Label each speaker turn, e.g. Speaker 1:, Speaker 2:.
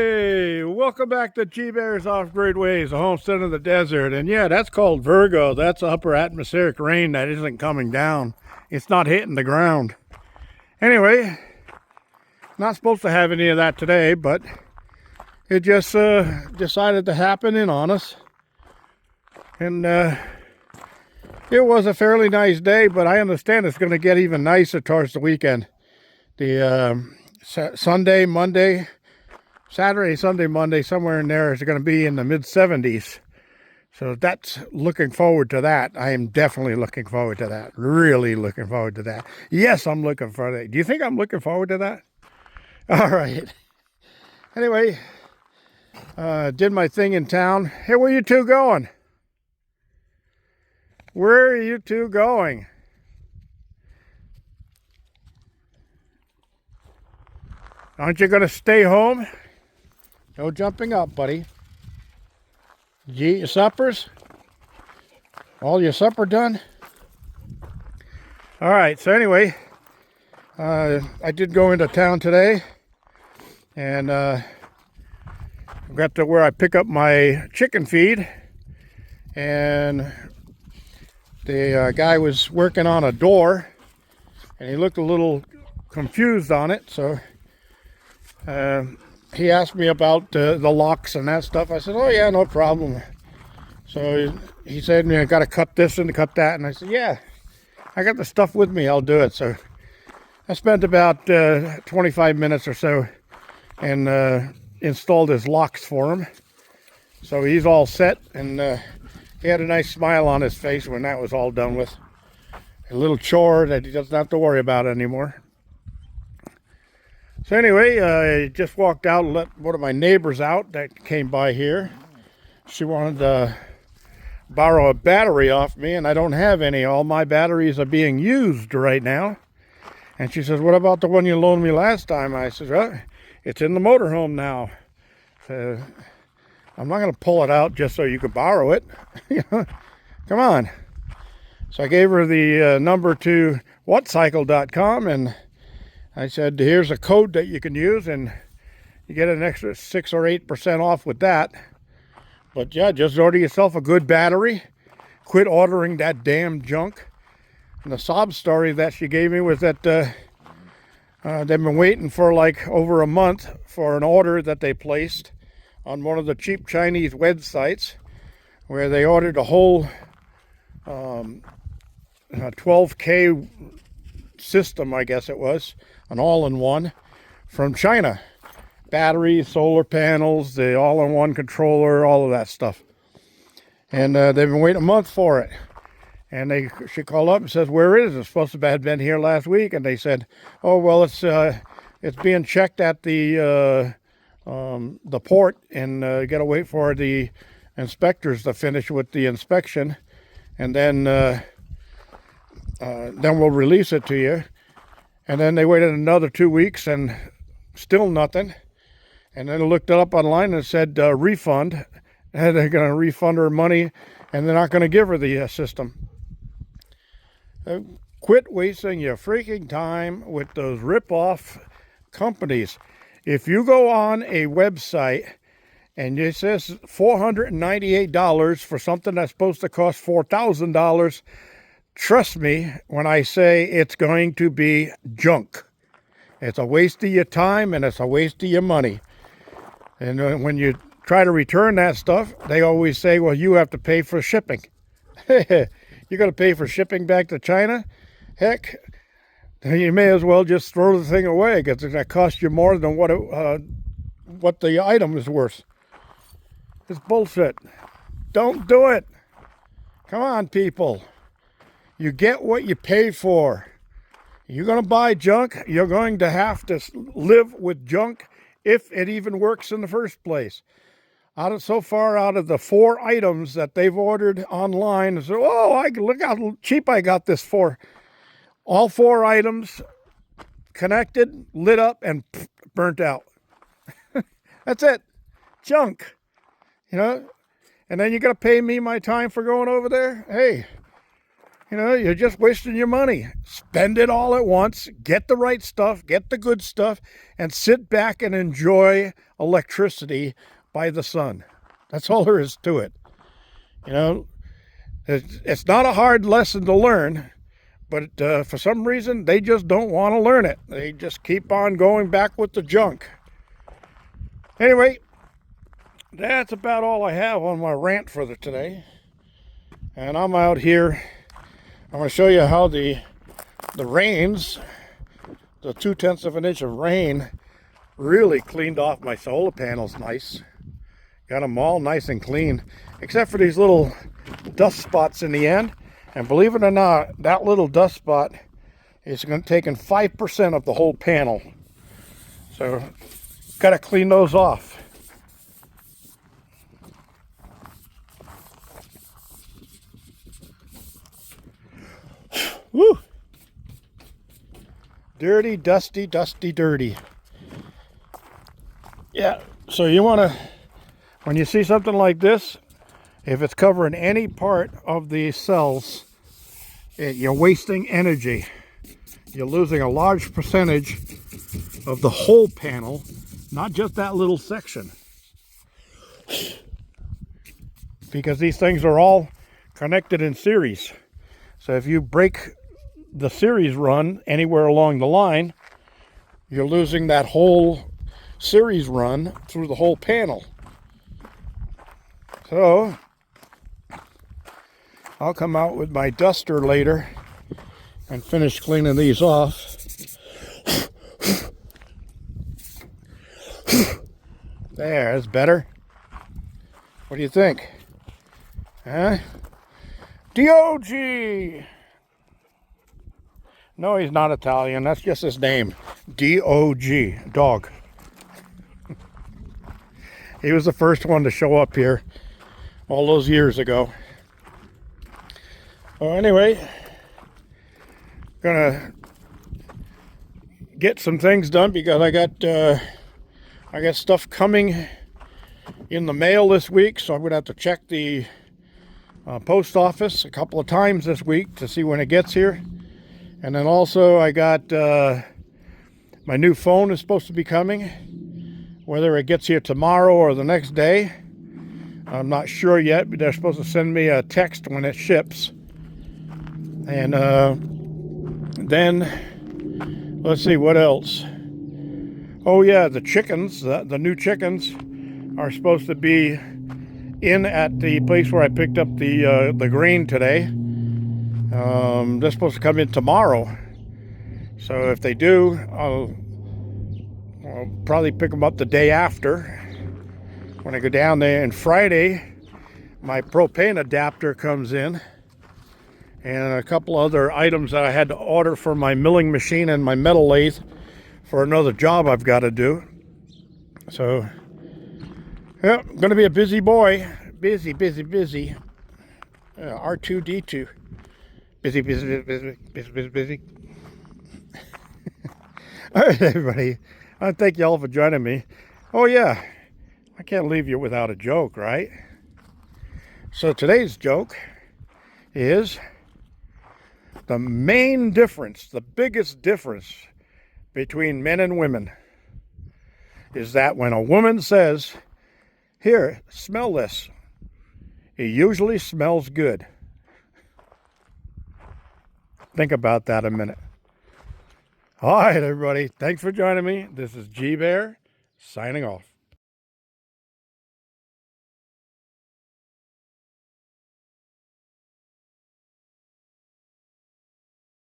Speaker 1: Hey, welcome back to G-Bear's Off-Grid Ways, the homestead of the desert. And yeah, that's called Virgo. That's upper atmospheric rain that isn't coming down. It's not hitting the ground. Anyway, not supposed to have any of that today, but it just decided to happen in on us. And it was a fairly nice day, but I understand it's going to get even nicer towards the weekend. The Sunday, Monday, Saturday, Sunday, Monday, somewhere in there is going to be in the mid-70s. So that's looking forward to that. I am definitely looking forward to that. Really looking forward to that. Yes, I'm looking forward to that. Do you think I'm looking forward to that? All right. Anyway, did my thing in town. Hey, where you two going? Where are you two going? Aren't you going to stay home? No jumping up, buddy. Did you eat your suppers? All your supper done? All right, so anyway, I did go into town today, and got to where I pick up my chicken feed, and the guy was working on a door, and he looked a little confused on it, so he asked me about the locks and that stuff. I said, oh yeah, no problem. So he said, I got to cut this and cut that. And I said, yeah, I got the stuff with me. I'll do it. So I spent about 25 minutes or so and installed his locks for him. So he's all set, and he had a nice smile on his face when that was all done with. A little chore that he doesn't have to worry about anymore. So anyway, I just walked out and let one of my neighbors out that came by here. She wanted to borrow a battery off me, and I don't have any. All my batteries are being used right now. And she says, what about the one you loaned me last time? I said, well, it's in the motorhome now. So I'm not going to pull it out just so you could borrow it. Come on. So I gave her the number to whatcycle.com, and I said, here's a code that you can use, and you get an extra 6 or 8% off with that. But yeah, just order yourself a good battery. Quit ordering that damn junk. And the sob story that she gave me was that they've been waiting for like over a month for an order that they placed on one of the cheap Chinese websites, where they ordered a whole 12K system, I guess it was, an all-in-one from China. Batteries, solar panels, the all-in-one controller, all of that stuff. And they've been waiting a month for it. And she called up and says, where is it? It's supposed to have been here last week. And they said, oh, well, it's being checked at the port, and got to wait for the inspectors to finish with the inspection. And then we'll release it to you. And then they waited another 2 weeks and still nothing. And then I looked it up online and it said refund. And they're going to refund her money, and they're not going to give her the system. Quit wasting your freaking time with those rip-off companies. If you go on a website and it says $498 for something that's supposed to cost $4,000, trust me when I say it's going to be junk. It's a waste of your time, and it's a waste of your money. And when you try to return that stuff, they always say, well, you have to pay for shipping. You're going to pay for shipping back to China? Heck, you may as well just throw the thing away, because it's going to cost you more than what the item is worth. It's bullshit. Don't do it. Come on, people. You get what you pay for. You're going to buy junk, you're going to have to live with junk if it even works in the first place. So far out of the 4 items that they've ordered online, so, look how cheap I got this for. All 4 items connected, lit up, and burnt out. That's it. Junk. And then you're going to pay me my time for going over there? Hey, You know, you're just wasting your money. Spend it all at once, get the right stuff, get the good stuff, and sit back and enjoy electricity by the sun. That's all there is to it. You know, it's not a hard lesson to learn, but for some reason, they just don't want to learn it. They just keep on going back with the junk. Anyway, that's about all I have on my rant for today. And I'm out here. I'm going to show you how the rains, the 2/10 of an inch of rain, really cleaned off my solar panels nice. Got them all nice and clean, except for these little dust spots in the end. And believe it or not, that little dust spot is taking 5% of the whole panel. So, got to clean those off. Woo! Dirty, dusty, dusty, dirty. Yeah, so you want to, when you see something like this, if it's covering any part of the cells, you're wasting energy. You're losing a large percentage of the whole panel, not just that little section. Because these things are all connected in series. So if you break the series run anywhere along the line, you're losing that whole series run through the whole panel. So I'll come out with my duster later and finish cleaning these off. There, that's better. What do you think? Huh? D.O.G. No, he's not Italian. That's just his name. D.O.G. Dog. He was the first one to show up here all those years ago. Well, anyway, gonna get some things done because I got stuff coming in the mail this week, so I'm gonna have to check the post office a couple of times this week to see when it gets here. And then also I got my new phone is supposed to be coming. Whether it gets here tomorrow or the next day, I'm not sure yet, but they're supposed to send me a text when it ships. And then let's see what else. Oh yeah, the chickens, the new chickens are supposed to be in at the place where I picked up the grain today. They're supposed to come in tomorrow. So if they do, I'll probably pick them up the day after when I go down there. And Friday, my propane adapter comes in, and a couple other items that I had to order for my milling machine and my metal lathe for another job I've got to do. So, yeah, I'm going to be a busy boy. Busy, busy, busy. R2D2. Busy, busy, busy, busy, busy, busy. All right, everybody. I thank you all for joining me. Oh, yeah. I can't leave you without a joke, right? So today's joke is the main difference, the biggest difference between men and women is that when a woman says, "Here, smell this," it usually smells good. Think about that a minute. All right, everybody. Thanks for joining me. This is G Bear signing off.